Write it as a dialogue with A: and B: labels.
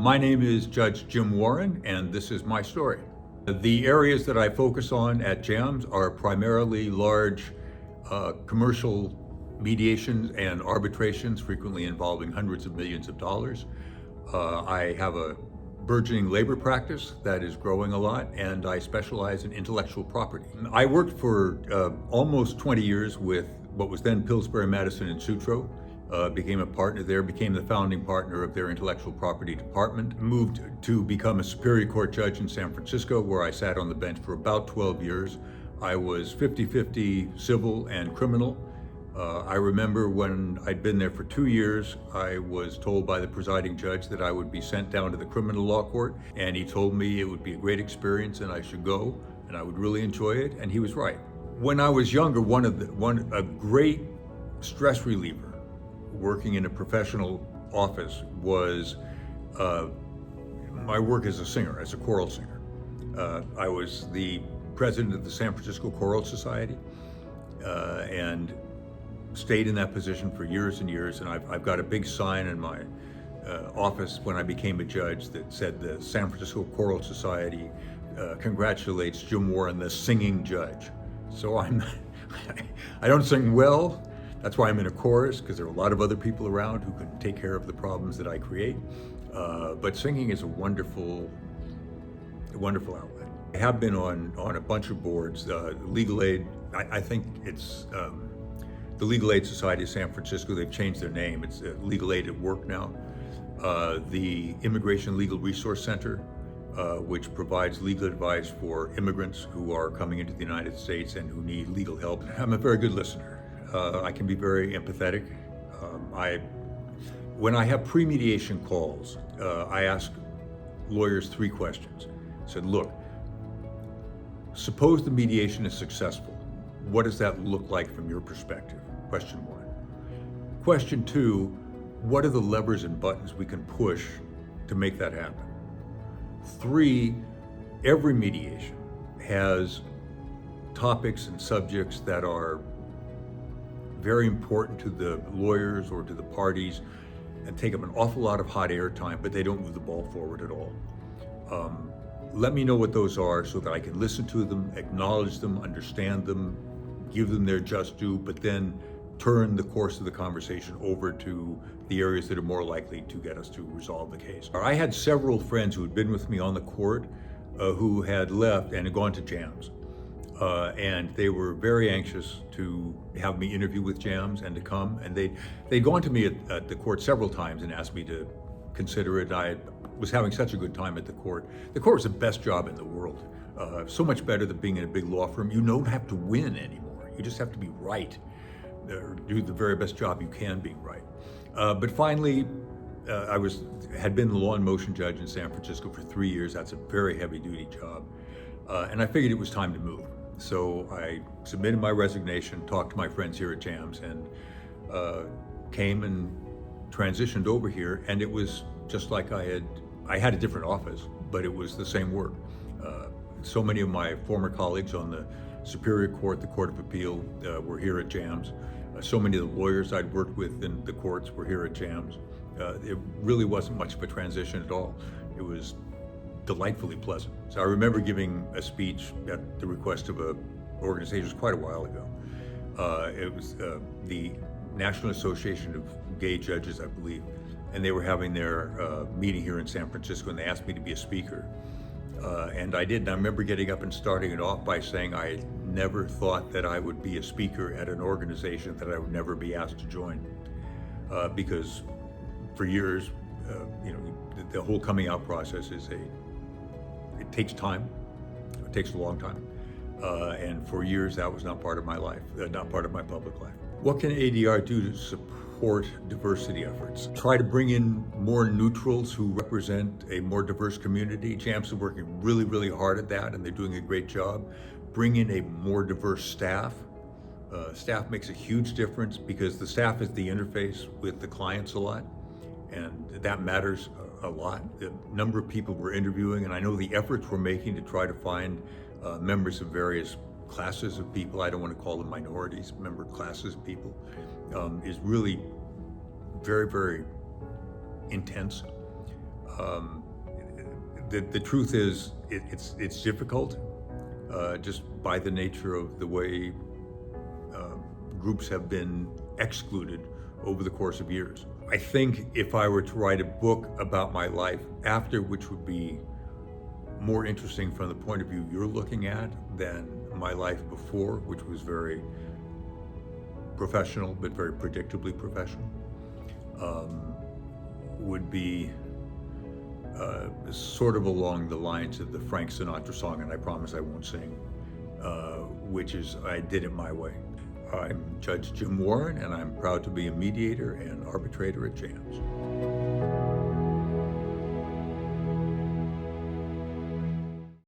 A: My name is Judge Jim Warren, and this is my story. The areas that I focus on at JAMS are primarily large commercial mediations and arbitrations, frequently involving hundreds of millions of dollars. I have a burgeoning labor practice that is growing a lot, and I specialize in intellectual property. I worked for almost 20 years with what was then Pillsbury, Madison Sutro. Became a partner there, became the founding partner of their intellectual property department, moved to become a Superior Court judge in San Francisco, where I sat on the bench for about 12 years. I was 50-50 civil and criminal. I remember when I'd been there for 2 years, I was told by the presiding judge that I would be sent down to the criminal law court, and he told me it would be a great experience and I should go, and I would really enjoy it, and he was right. When I was younger, a great stress reliever working in a professional office was my work as a singer, as a choral singer. I was the president of the San Francisco Choral Society and stayed in that position for years and years. And I've got a big sign in my office when I became a judge that said the San Francisco Choral Society congratulates Jim Warren, the singing judge. So I don't sing well. That's why I'm in a chorus, because there are a lot of other people around who can take care of the problems that I create. But singing is a wonderful outlet. I have been on a bunch of boards. Legal Aid, I think it's the Legal Aid Society of San Francisco. They've changed their name. It's Legal Aid at Work now. The Immigration Legal Resource Center, which provides legal advice for immigrants who are coming into the United States and who need legal help. I'm a very good listener. I can be very empathetic. When I have pre-mediation calls, I ask lawyers 3 questions. I said, look, suppose the mediation is successful. What does that look like from your perspective? Question 1. Question 2, what are the levers and buttons we can push to make that happen? 3, every mediation has topics and subjects that are very important to the lawyers or to the parties and take up an awful lot of hot air time, but they don't move the ball forward at all. Let me know what those are so that I can listen to them, acknowledge them, understand them, give them their just due, but then turn the course of the conversation over to the areas that are more likely to get us to resolve the case. I had several friends who had been with me on the court who had left and had gone to JAMS. And they were very anxious to have me interview with JAMS and to come. And they'd gone to me at the court several times and asked me to consider it. I was having such a good time at the court. The court was the best job in the world. So much better than being in a big law firm. You don't have to win anymore. You just have to be right. Do the very best job you can being right. But finally, I had been the law and motion judge in San Francisco for 3 years. That's a very heavy duty job. And I figured it was time to move. So I submitted my resignation, talked to my friends here at JAMS, and came and transitioned over here. And it was just like I had a different office, but it was the same work. So many of my former colleagues on the Superior Court, the Court of Appeal, were here at JAMS. So many of the lawyers I'd worked with in the courts were here at JAMS. It really wasn't much of a transition at all. It was delightfully pleasant. So I remember giving a speech at the request of an organization, it was quite a while ago. It was the National Association of Gay Judges, I believe, and they were having their meeting here in San Francisco, and they asked me to be a speaker. And I did, and I remember getting up and starting it off by saying I never thought that I would be a speaker at an organization that I would never be asked to join. Because for years, the whole coming out process it takes time. It takes a long time. And for years, that was not part of my life, not part of my public life. What can ADR do to support diversity efforts? Try to bring in more neutrals who represent a more diverse community. JAMS is working really, really hard at that, and they're doing a great job. Bring in a more diverse staff. Staff makes a huge difference because the staff is the interface with the clients a lot, and that matters a lot. The number of people we're interviewing, and I know the efforts we're making to try to find members of various classes of people, I don't want to call them minorities, member classes of people, is really very, very intense. Um, the truth is, it's difficult, just by the nature of the way groups have been excluded over the course of years. I think if I were to write a book about my life after, which would be more interesting from the point of view you're looking at than my life before, which was very professional, but very predictably professional, would be sort of along the lines of the Frank Sinatra song, and I promise I won't sing, which is I Did It My Way. I'm Judge Jim Warren, and I'm proud to be a mediator and arbitrator at JAMS.